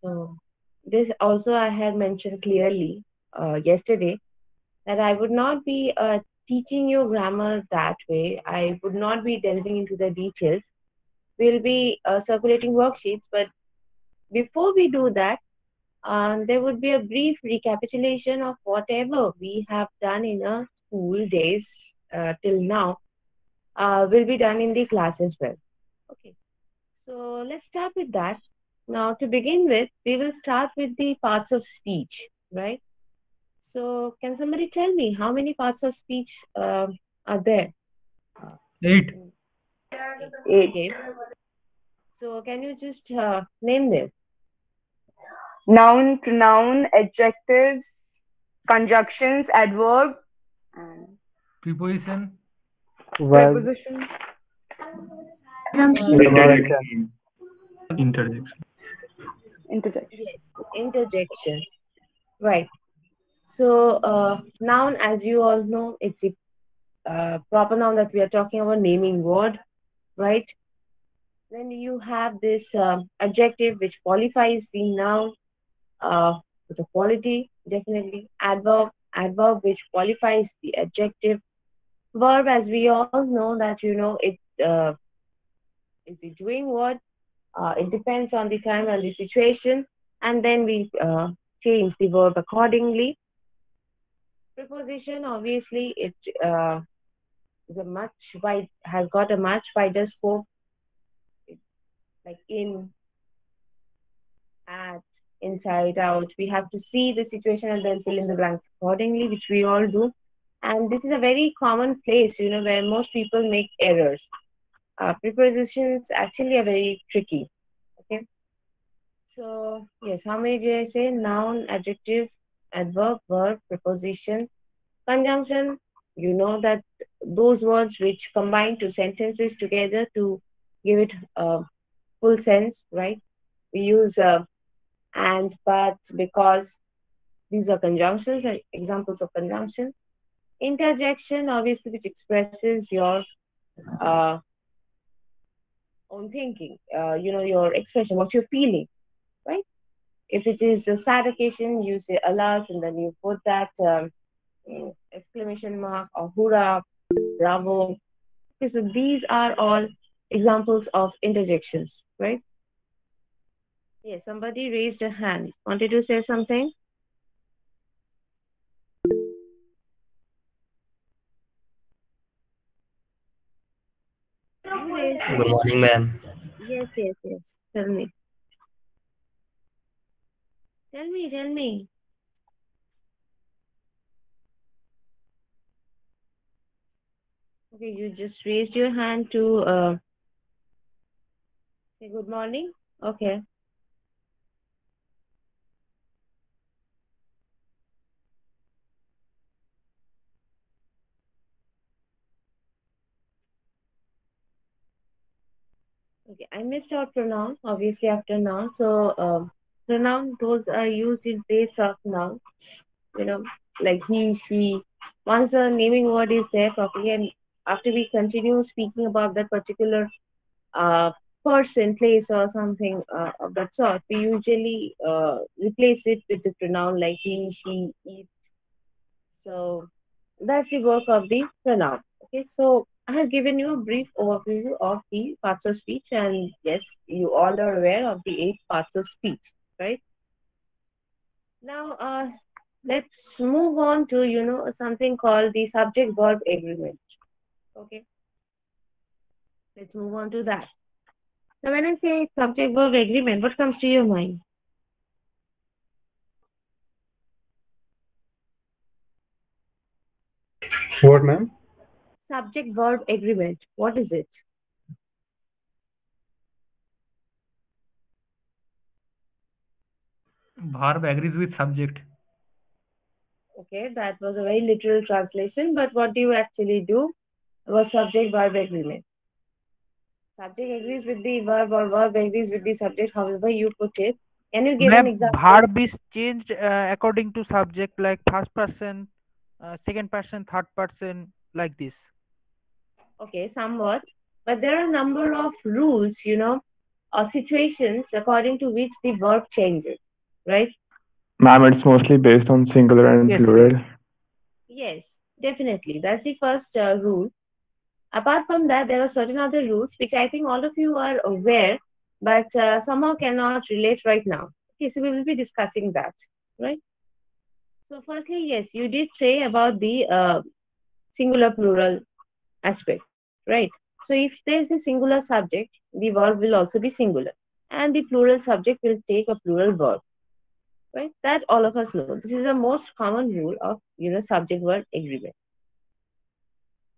So this also I had mentioned clearly yesterday that I would not be teaching you grammar that way. I would not be delving into the details. We'll be circulating worksheets, but before we do that, there would be a brief recapitulation of whatever we have done in our school days till now. Will be done in the class as well. Okay, so let's start with that. Now, to begin with, we will start with the parts of speech, right? So, can somebody tell me how many parts of speech are there? 8. Okay. So, can you just name this? Noun, pronoun, adjectives, conjunctions, adverb, and Preposition. Verb. preposition. Interjection. Interjection. Interjection. Yes, interjection. Right. So, noun, as you all know, it's the proper noun that we are talking about, naming word, right? Then you have this adjective which qualifies the noun with a quality, definitely. Adverb which qualifies the adjective. Verb, as we all know that it's the doing word. It depends on the time and the situation, and then we change the verb accordingly. Preposition, obviously, it is a much wide has got a much wider scope, like in, at, inside, out. We have to see the situation and then fill in the blanks accordingly, which we all do. And this is a very common place, where most people make errors. Prepositions actually are very tricky. Okay. So yes, how many did I say? Noun, adjective, adverb, verb, preposition, conjunction. You know that those words which combine two sentences together to give it full sense, right? We use and, but, because. These are conjunctions, examples of conjunction. Interjection, obviously, which expresses your uh, own thinking, your expression, what you're feeling, right? If it is a sad occasion, you say alas, and then you put that exclamation mark or hurrah, bravo. Okay, so these are all examples of interjections, right? Yes, somebody raised a hand. Wanted to say something? You raised Good it. morning, ma'am. Yes, yes, yes. Tell me. Tell me, tell me. Okay, you just raised your hand to say good morning. Okay. Okay, I missed out pronoun, obviously after noun. So pronoun, those are used in place of noun, you know, like he, she. Once the naming word is there properly, and after we continue speaking about that particular uh, person, place, or something of that sort, we usually replace it with the pronoun like he, she, it. So that's the work of the pronoun. Okay, so I have given you a brief overview of the parts of speech, and yes, you all are aware of the 8 parts of speech, right? Now, let's move on to something called the subject-verb agreement. Okay, let's move on to that. Now, when I say subject-verb agreement, what comes to your mind? What, ma'am? Subject-verb agreement. What is it? Verb agrees with subject. Okay, that was a very literal translation, but what do you actually do? Was subject-verb agreement. Subject agrees with the verb or verb agrees with the subject, however you put it. Can you give an Ma'am, example? verb is changed according to subject, like first person, second person, third person, like this. Okay, somewhat. But there are a number of rules, situations according to which the verb changes, right? Ma'am, it's mostly based on singular and Yes. plural. Yes, definitely. That's the first rule. Apart from that, there are certain other rules which I think all of you are aware, but somehow cannot relate right now. Okay, so we will be discussing that, right? So firstly, yes, you did say about the singular plural aspect, right? So if there is a singular subject, the verb will also be singular, and the plural subject will take a plural verb, right? That all of us know. This is the most common rule of subject verb agreement.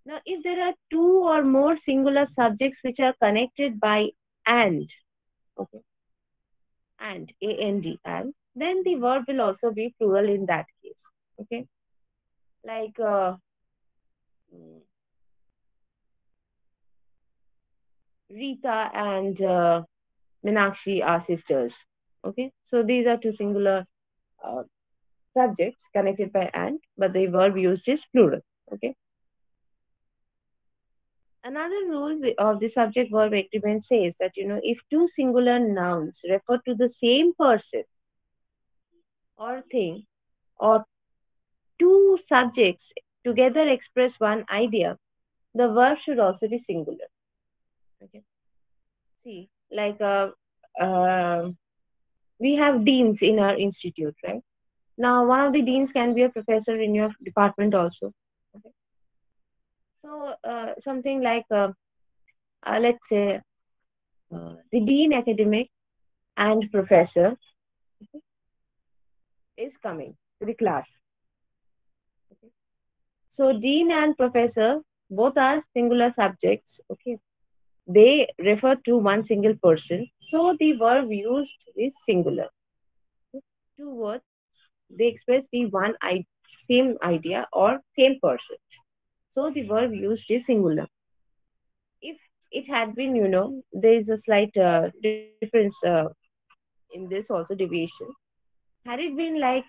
Now, if there are two or more singular subjects which are connected by and, okay, and, then the verb will also be plural in that case, okay? Like mm, Rita and Meenakshi are sisters, okay? So these are two singular uh, subjects connected by and, but the verb used is plural, okay? Another rule of the subject verb agreement says that, if two singular nouns refer to the same person or thing, or two subjects together express one idea, the verb should also be singular. Okay. See, like we have deans in our institute, right? Now, one of the deans can be a professor in your department also. Okay. So, something like, let's say, the dean academic and professor is coming to the class. Okay. So, dean and professor both are singular subjects. Okay. They refer to one single person. So, the verb used is singular. Two words, they express the same idea or same person. So the verb used is singular. If it had been, there is a slight difference in this also deviation. Had it been like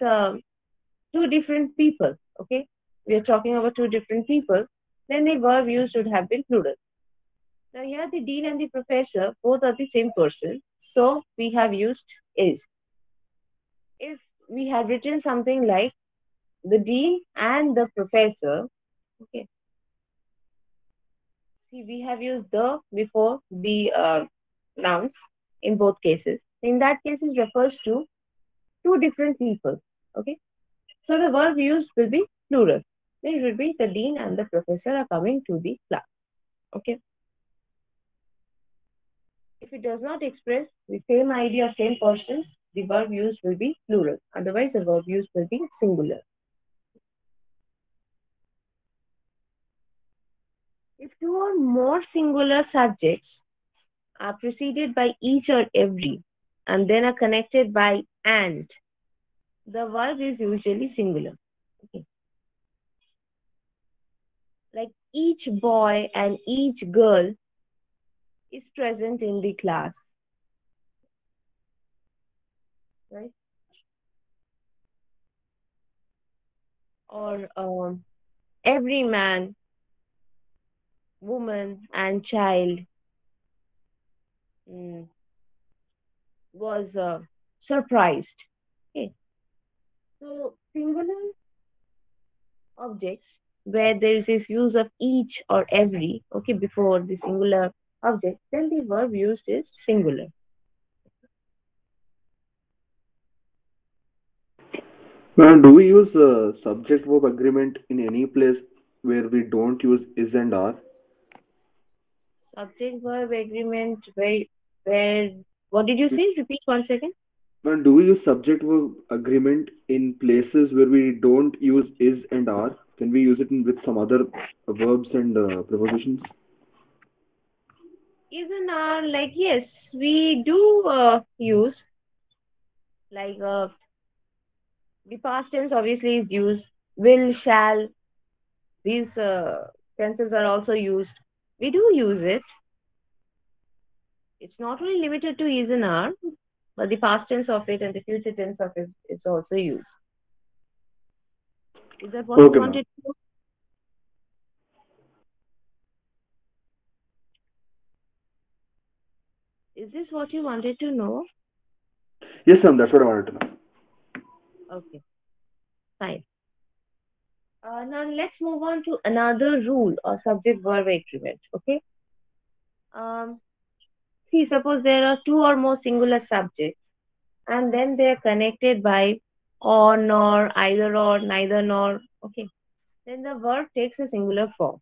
two different people, okay, we are talking about two different people, then the verb used would have been plural. Now here the dean and the professor both are the same person, so we have used is. If we had written something like the dean and the professor, okay, see, we have used the before the nouns in both cases. In that case, it refers to two different people. Okay, so the verb used will be plural. Then it will be the dean and the professor are coming to the class. Okay. If it does not express the same idea of same person, the verb used will be plural. Otherwise, the verb used will be singular. If two or more singular subjects are preceded by each or every and then are connected by and, the verb is usually singular. Okay. Like each boy and each girl is present in the class, right? Or every man, woman, and child mm, was surprised. Okay. So singular objects where there is this use of each or every, okay, before the singular object, then the verb used is singular. Ma'am, do we use subject verb agreement in any place where we don't use is and are? Subject verb agreement where what did you say? Repeat once again. Ma'am, do we use subject verb agreement in places where we don't use is and are? Can we use it with some other verbs and prepositions? Even like yes, we do use like the past tense obviously is used. Will, shall, these tenses are also used. We do use it. It's not only limited to is and are, but the past tense of it and the future tense of it is also used. Is that what you Okay, ma'am. wanted to know? Is this what you wanted to know? Yes, ma'am, that's what I wanted to know. Okay, fine. Now let's move on to another rule or subject-verb agreement. Okay. See, suppose there are two or more singular subjects, and then they are connected by or, nor, either or, neither nor. Okay. Then the verb takes a singular form.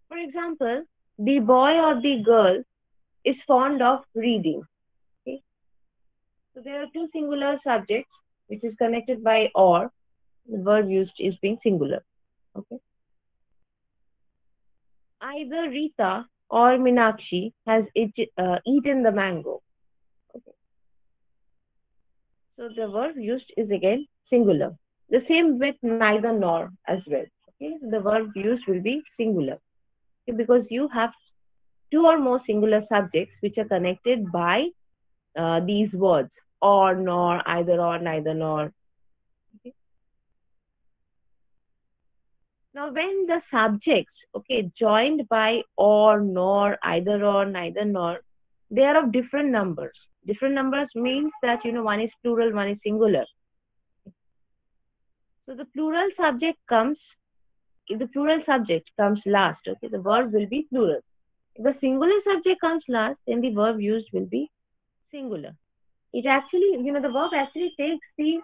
For example, the boy or the girl is fond of reading. Okay. So there are two singular subjects which is connected by or. The verb used is being singular. Okay. Either Rita or Meenakshi has eaten the mango. Okay. So the verb used is again singular. The same with neither nor as well. Okay. The verb used will be singular. Okay. Because you have two or more singular subjects which are connected by these words or, nor, either or, neither nor. Okay. Now, when the subjects, okay, joined by or, nor, either or, neither nor, they are of different numbers. Different numbers means that, one is plural, one is singular. So the plural subject comes, if the plural subject comes last, okay, the verb will be plural. If the singular subject comes last, then the verb used will be singular. It actually, the verb actually takes the,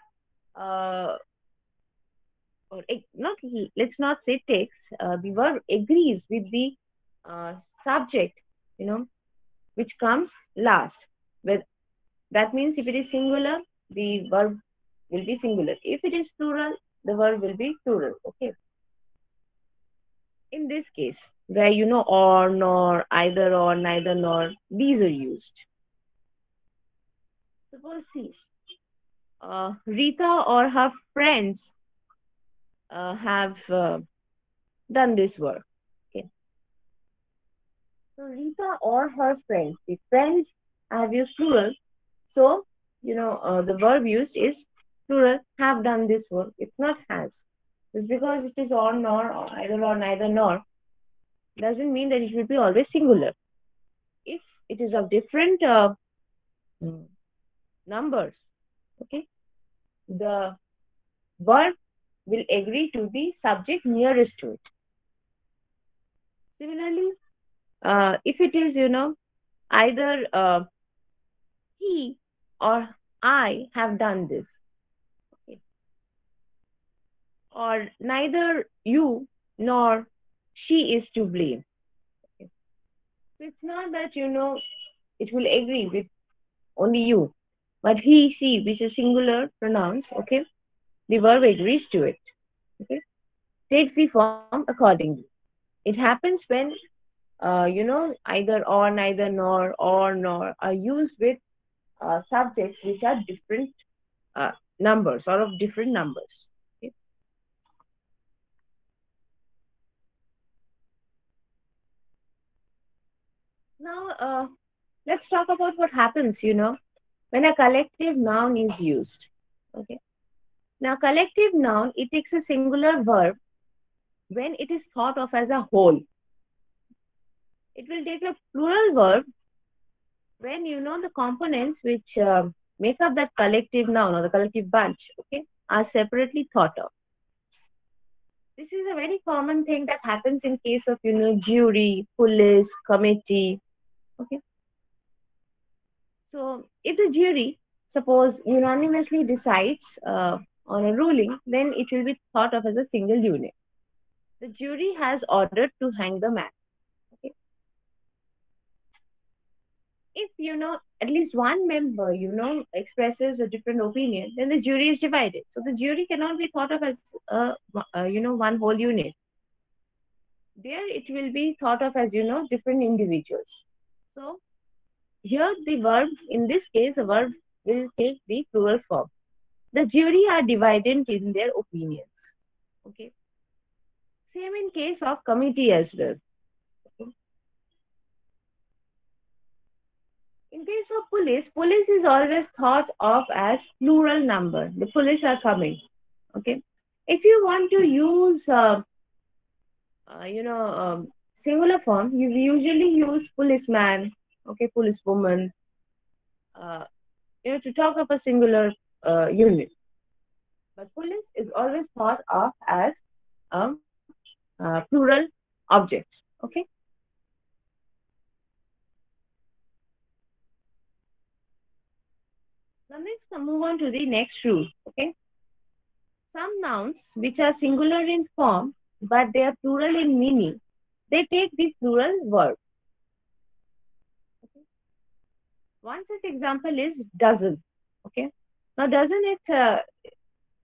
let's not say takes, the verb agrees with the subject, which comes last. But that means if it is singular, the verb will be singular. If it is plural, the verb will be plural. Okay. In this case, where or, nor, either or, neither nor, these are used. Suppose see, Rita or her friends have done this work. Okay. So Rita or her friends, the friends have used plural. So, the verb used is plural, have done this work. It's not has. Just because it is or, nor, or either or, neither nor, doesn't mean that it will be always singular. If it is of different numbers, okay, the verb will agree to the subject nearest to it. Similarly, if it is, either he or I have done this, okay, or neither you nor she is to blame. Okay. So it's not that, it will agree with only you, but he, she, which is singular pronouns, okay, the verb agrees to it, okay, takes the form accordingly. It happens when, either or, neither nor, or nor are used with subjects which are different numbers or of different numbers. Okay. Now, let's talk about what happens, when a collective noun is used. Okay. Now, collective noun, it takes a singular verb when it is thought of as a whole. It will take a plural verb when, the components which make up that collective noun or the collective bunch, okay, are separately thought of. This is a very common thing that happens in case of, jury, police, committee, okay. So, if the jury, suppose, unanimously decides on a ruling, then it will be thought of as a single unit. The jury has ordered to hang the man. Okay. If, at least one member, expresses a different opinion, then the jury is divided. So the jury cannot be thought of as, one whole unit. There it will be thought of as, different individuals. So here the verb, in this case, the verb will take the plural form. The jury are divided in their opinions. Okay. Same in case of committee as well. Okay. In case of police, police is always thought of as plural number. The police are coming. Okay. If you want to use, singular form, you usually use policeman, okay, policewoman, uh, to talk of a singular unit. But police is always thought of as a plural object. Okay. Now let's move on to the next rule. Okay. Some nouns which are singular in form but they are plural in meaning, they take the plural verb. Okay. One such example is dozen. Okay. Now dozen it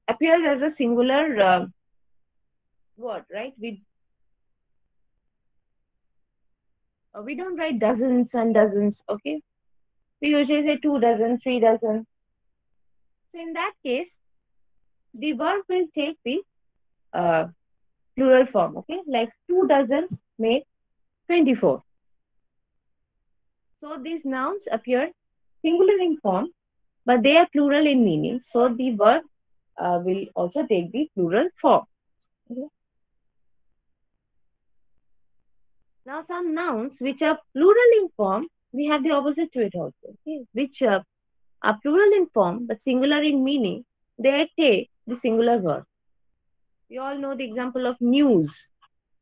appears as a singular word, right? We don't write dozens and dozens. Okay. We usually say 2 dozen, 3 dozen. So in that case, the verb will take the plural form. Okay, like 2 dozen make 24. So these nouns appear singular in form, but they are plural in meaning. So the verb will also take the plural form. Okay. Now some nouns which are plural in form, we have the opposite to it also. Okay, which are plural in form but singular in meaning, they take the singular verb. We all know the example of news,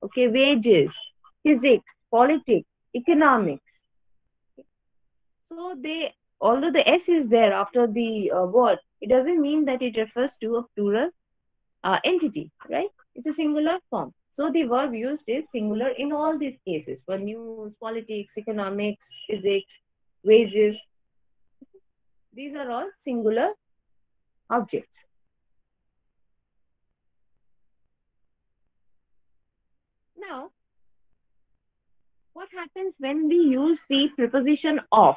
okay, wages, physics, politics, economics. So they, although the S is there after the word, it doesn't mean that it refers to a plural entity, right? It's a singular form. So the verb used is singular in all these cases for news, politics, economics, physics, wages. These are all singular objects. Now, what happens when we use the preposition of?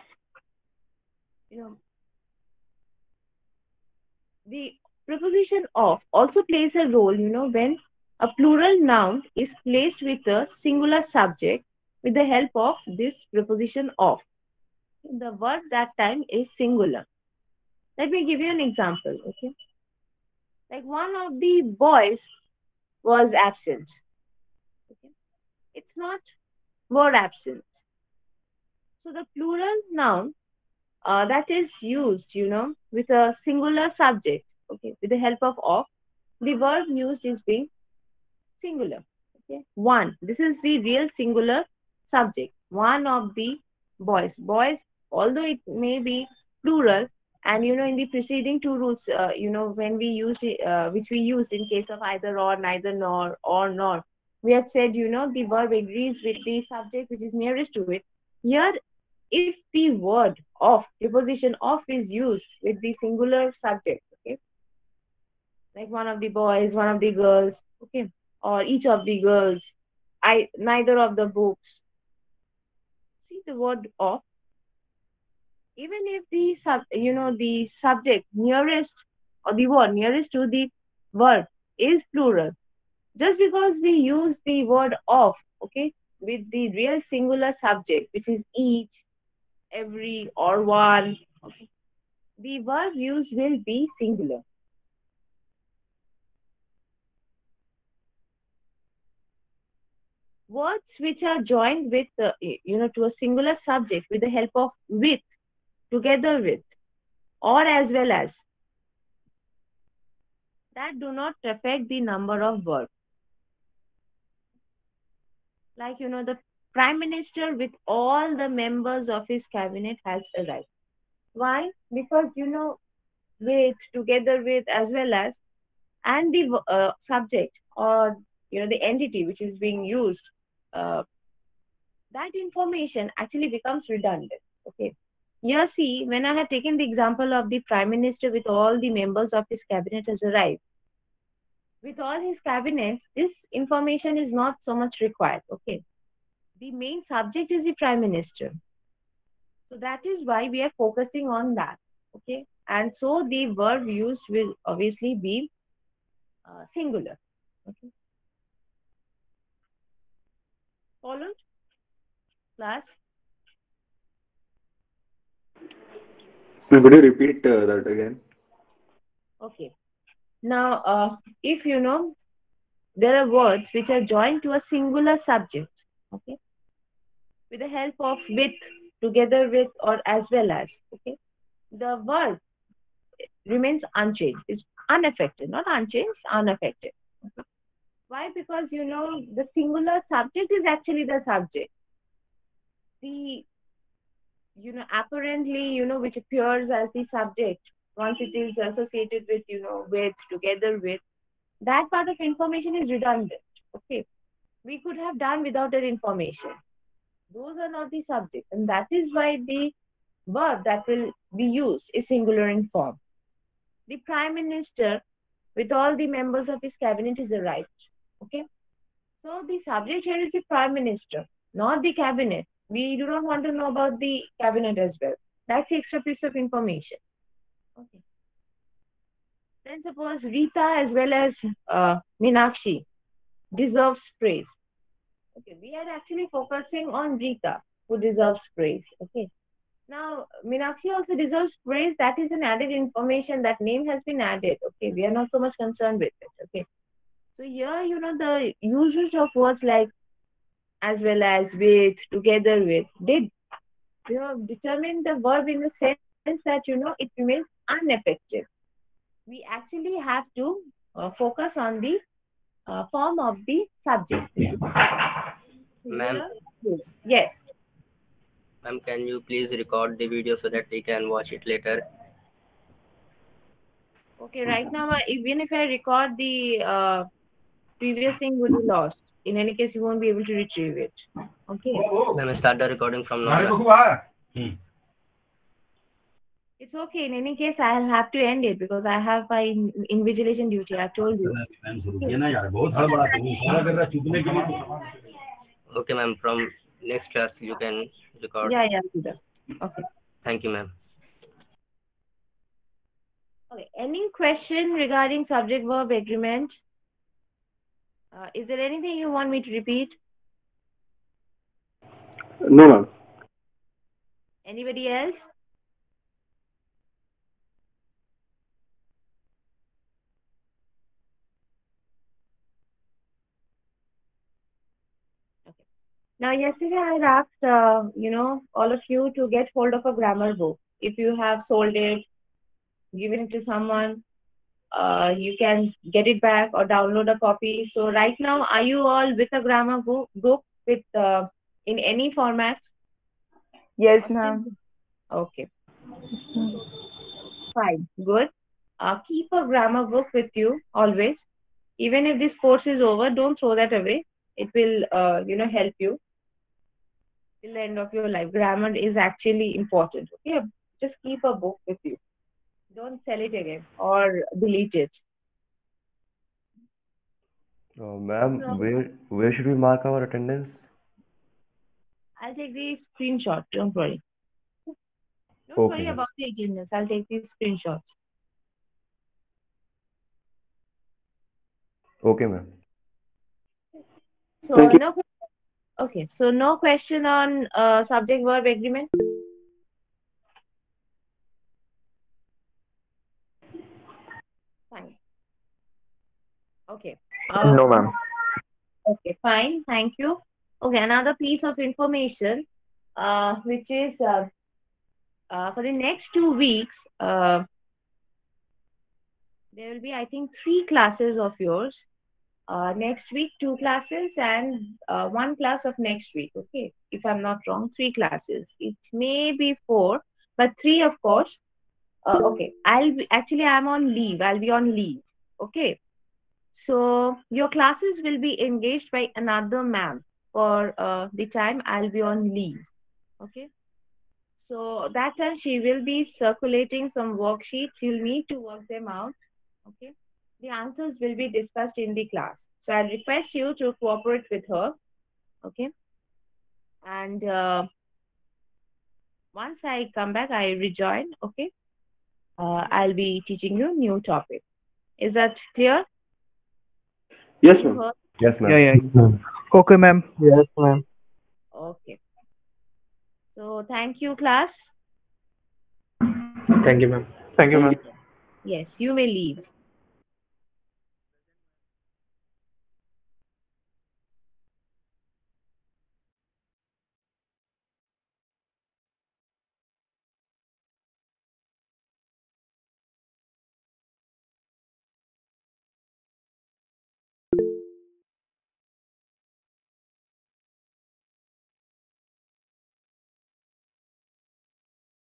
The preposition of also plays a role, when a plural noun is placed with a singular subject with the help of this preposition of. The verb that time is singular. Let me give you an example, okay? Like one of the boys was absent. Okay? It's not were absent. So the plural noun that is used, with a singular subject, okay, with the help of, the verb used is being singular. Okay, one. This is the real singular subject. One of the boys. Boys, although it may be plural, and in the preceding two rules, when we use which we used in case of either or, neither nor, or nor, we have said, the verb agrees with the subject which is nearest to it. Here, if the word of, preposition of is used with the singular subject, okay, like one of the boys, one of the girls, okay, or each of the girls, neither of the books. See the word of, even if the the subject nearest or the word nearest to the verb is plural, just because we use the word of, okay, with the real singular subject, which is each, every, or one, okay, the verb used will be singular. Words which are joined with, to a singular subject with the help of with, together with, or as well as, that do not affect the number of verbs. Like, the Prime Minister with all the members of his cabinet has arrived. Why? Because, with, together with, as well as, and the subject or, the entity which is being used, that information actually becomes redundant. Okay. Here, see, when I have taken the example of the Prime Minister with all the members of his cabinet has arrived, with all his cabinet, this information is not so much required. Okay. The main subject is the Prime Minister. So that is why we are focusing on that. Okay. And so the verb used will obviously be singular. Okay. Followed? Class? Could you repeat that again? Okay. Now, if there are words which are joined to a singular subject, Okay, with the help of with, together with, or as well as. Okay, the verb remains unchanged. It's unaffected, not unchanged, unaffected. Okay. Why? Because the singular subject is actually the subject. The apparently which appears as the subject once it is associated with with, together with, that part of information is redundant. Okay, we could have done without that information. Those are not the subject, and that is why the verb that will be used is singular in form. The prime minister with all the members of his cabinet is arrived. Okay, so the subject here is the prime minister, not the cabinet. We do not want to know about the cabinet as well. That's the extra piece of information. Okay. Then suppose Rita as well as Meenakshi deserves praise. Okay, we are actually focusing on Rita, who deserves praise. Okay. Now, Meenakshi also deserves praise. That is an added information. That name has been added. Okay, we are not so much concerned with it. Okay. So here, the usage of words like as well as, with, together with, they determine the verb in the sense that it remains unaffected. We actually have to focus on the form of the subject. Ma'am, Yes. ma'am, can you please record the video so that we can watch it later? Okay, right now, even if I record the previous thing will be lost. In any case, you won't be able to retrieve it. Okay. Ma'am, start the recording from now. It's okay. In any case, I'll have to end it because I have my invigilation duty. I've told you. Okay, ma'am. From next class, you can record. Yeah, Sudha. Okay. Thank you, ma'am. Okay. Any question regarding subject-verb agreement? Is there anything you want me to repeat? No, ma'am. Anybody else? Okay. Now, yesterday I had asked, all of you to get hold of a grammar book. If you have sold it, given it to someone, you can get it back or download a copy. So right now, are you all with a grammar book with in any format? Yes, ma'am. Okay. Fine. Good. Keep a grammar book with you always. Even if this course is over, don't throw that away. It will, help you till the end of your life. Grammar is actually important. Okay. Just keep a book with you. Don't sell it again or delete it. Ma'am, where should we mark our attendance? I'll take the screenshot. Don't worry. Don't Okay, worry ma'am. about the attendance. I'll take these screenshots. Okay, ma'am. So Thank you. no. Okay. So no question on subject-verb agreement. Fine. Okay. No, ma'am. Okay. Fine. Thank you. Okay. Another piece of information, which is for the next 2 weeks, there will be, I think, 3 classes of yours. Next week, 2 classes and 1 class of next week. Okay, if I'm not wrong, 3 classes. It may be 4, but 3, of course. Okay, I'm on leave. I'll be on leave. Okay, so your classes will be engaged by another ma'am for the time I'll be on leave. Okay, so that time she will be circulating some worksheets. You'll need to work them out. Okay, the answers will be discussed in the class. So I request you to cooperate with her. Okay, and once I come back, I rejoin. Okay, I'll be teaching you new topic. Is that clear? Yes, ma'am. Yes, ma'am. Yeah. Okay, ma'am. Yes, ma'am. Okay. So thank you, class. Thank you, ma'am. Thank you, ma'am. Yes, you may leave.